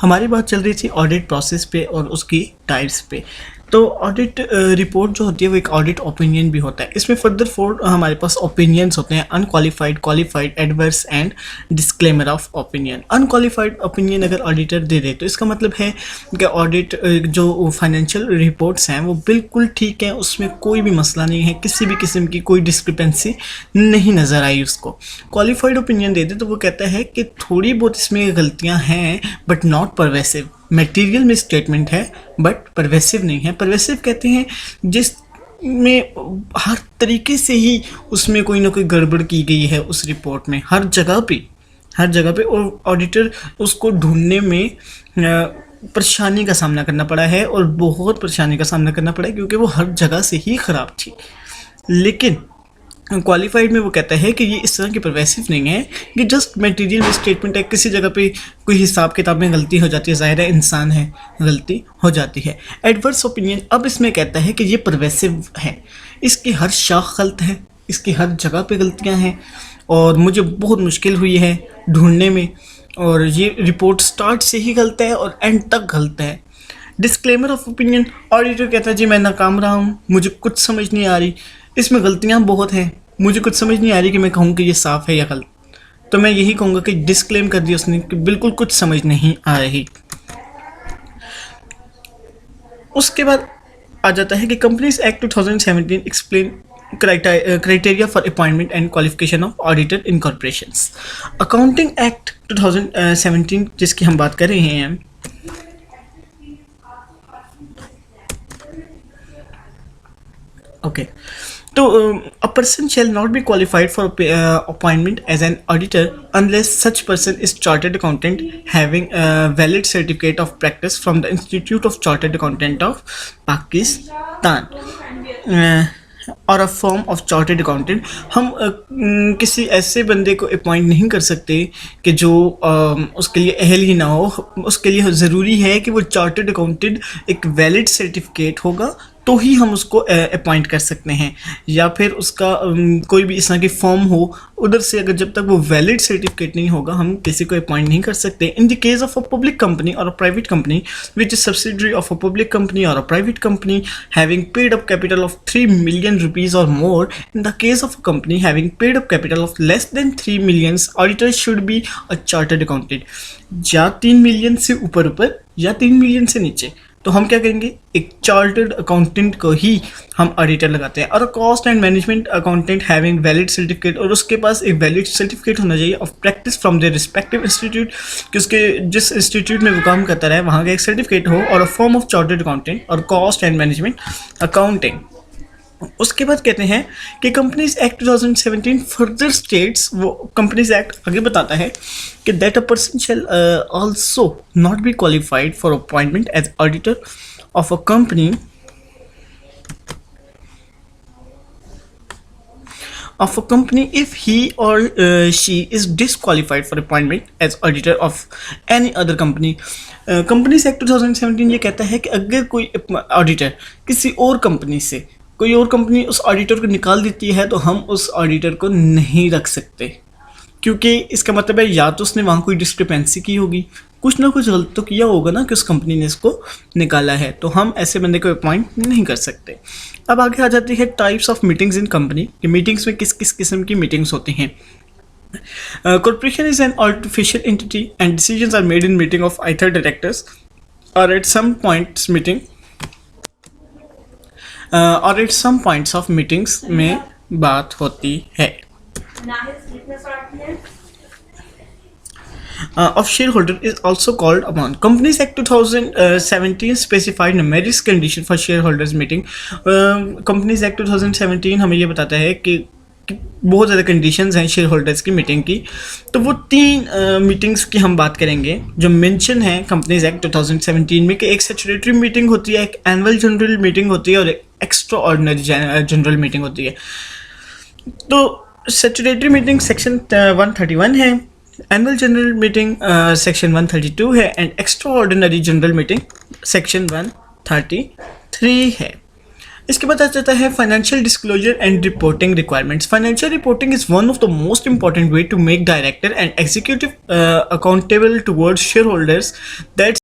हमारी बात चल रही थी ऑडिट प्रोसेस पे और उसकी टाइप्स पे। तो ऑडिट रिपोर्ट जो होती है वो एक ऑडिट ओपिनियन भी होता है। इसमें फर्दर 4 हमारे पास ओपिनियंस होते हैं: unqualified, qualified, adverse and disclaimer of opinion. Unqualified opinion अगर ऑडिटर दे दे तो इसका मतलब है कि ऑडिट जो फाइनेंशियल रिपोर्ट्स हैं वो बिल्कुल ठीक है, उसमें कोई भी मसला नहीं है, किसी भी किस्म की कोई डिस्क्रिपेंसी नहीं नज़र आई उसको। क्वालिफाइड ओपिनियन दे दे तो वो कहता है कि थोड़ी बहुत इसमें गलतियां हैं बट नॉट परवेसिव। मटेरियल में स्टेटमेंट है बट परवेसिव नहीं है। परवेसिव कहते हैं जिस में हर तरीके से ही उसमें कोई ना कोई गड़बड़ की गई है उस रिपोर्ट में, हर जगह पे और ऑडिटर उसको ढूंढने में परेशानी का सामना करना पड़ा है, और बहुत परेशानी का सामना करना पड़ा है क्योंकि वो हर जगह से ही ख़राब थी। लेकिन क्वालिफाइड में वो कहता है कि ये इस तरह की परवेसिव नहीं है, कि जस्ट मटेरियल में स्टेटमेंट है, किसी जगह पे कोई हिसाब किताब में गलती हो जाती है, ज़ाहिर है इंसान है, गलती हो जाती है। एडवर्स ओपिनियन अब इसमें कहता है कि ये परवेसिव है, इसकी हर शाख गलत है, इसकी हर जगह पे गलतियां हैं और मुझे बहुत मुश्किल हुई है ढूंढने में, और ये रिपोर्ट स्टार्ट से ही गलत है और एंड तक गलत है। डिस्क्लेमर ऑफ ओपिनियन, ऑडिटर कहता है जी मैं नाकाम रहा हूँ, मुझे कुछ समझ नहीं आ रही, इसमें गलतियाँ बहुत हैं, मुझे कुछ समझ नहीं आ रही कि मैं कहूँ कि ये साफ़ है या गलत। तो मैं यही कहूँगा कि डिस्क्लेम कर दिया उसने कि बिल्कुल कुछ समझ नहीं आ रही। उसके बाद आ जाता है कि companies act 2017 explain criteria for appointment and qualification of auditor in corporations. Accounting act 2017 जिसकी हम बात कर रहे हैं, ओके, तो a person shall not be qualified for appointment as an auditor unless such person is chartered accountant having a valid certificate of practice from the Institute of Chartered Accountant of Pakistan और a form of chartered accountant. हम किसी ऐसे बंदे को appoint नहीं कर सकते कि जो उसके लिए अहल ही ना हो। उसके लिए ज़रूरी है कि वो चार्टर्ड अकाउंटेंट एक वैलिड सर्टिफिकेट होगा तो ही हम उसको अपॉइंट कर सकते हैं, या फिर उसका कोई भी इस तरह की फॉर्म हो उधर से, अगर जब तक वो वैलिड सर्टिफिकेट नहीं होगा हम किसी को अपॉइंट नहीं कर सकते। In the case of a public company or a private company which is subsidiary of a public company or a private company having paid up capital of 3 million rupees or more, in the case of a company having paid up capital of less than 3 million, auditor should be a chartered accountant। या 3 million से ऊपर या 3 million से नीचे तो हम क्या करेंगे, एक चार्टर्ड अकाउंटेंट को ही हम ऑडिटर लगाते हैं। और cost and management accountant having valid certificate, और उसके पास एक वैलिड सर्टिफिकेट होना चाहिए of practice from their respective institute, कि उसके जिस इंस्टीट्यूट में वो काम करता रहे वहाँ का एक सर्टिफिकेट हो, और a form of chartered accountant और कॉस्ट एंड मैनेजमेंट अकाउंटिंग। उसके बाद कहते हैं कि कंपनीज एक्ट 2017 फर्दर स्टेट्स, वो कंपनीज एक्ट आगे बताता है कि that a person shall also not be qualified for appointment as auditor of a company if he or she is disqualified for appointment as auditor of any other company। Companies act 2017 ये कहता है कि अगर कोई auditor किसी और company से, कोई और कंपनी उस ऑडिटर को निकाल देती है तो हम उस ऑडिटर को नहीं रख सकते, क्योंकि इसका मतलब है या तो उसने वहाँ कोई डिस्क्रिपेंसी की होगी, कुछ ना कुछ गलत तो किया होगा ना कि उस कंपनी ने इसको निकाला है, तो हम ऐसे बंदे को अपॉइंट नहीं कर सकते। अब आगे आ जाती है types of meetings in company, कि मीटिंग्स में किस किस किस्म की मीटिंग्स होती हैं। Corporation is an artificial entity and decisions are made in meeting of either directors or at some points of meetings में बात होती है। Of shareholder is also called upon। Companies Act 2017 specified numerous conditions for shareholders meeting। Companies Act 2017 हमें ये बताता है कि बहुत ज़्यादा कंडीशंस हैं शेयर होल्डर्स की मीटिंग की। तो वो 3 मीटिंग्स की हम बात करेंगे जो मेंशन है कंपनीज एक्ट 2017 में, कि एक स्टैट्यूटरी मीटिंग होती है, एक एनुअल जनरल मीटिंग होती है और एक एक्स्ट्रा ऑर्डिनरी जनरल मीटिंग होती है। तो स्टैट्यूटरी मीटिंग सेक्शन 131 है, एनुअल जनरल मीटिंग सेक्शन 132 है and extra ordinary general meeting section 133 है। इसके बाद आ जाता है financial disclosure and reporting requirements. Financial reporting is one of the most important way to make director and executive accountable towards share holders that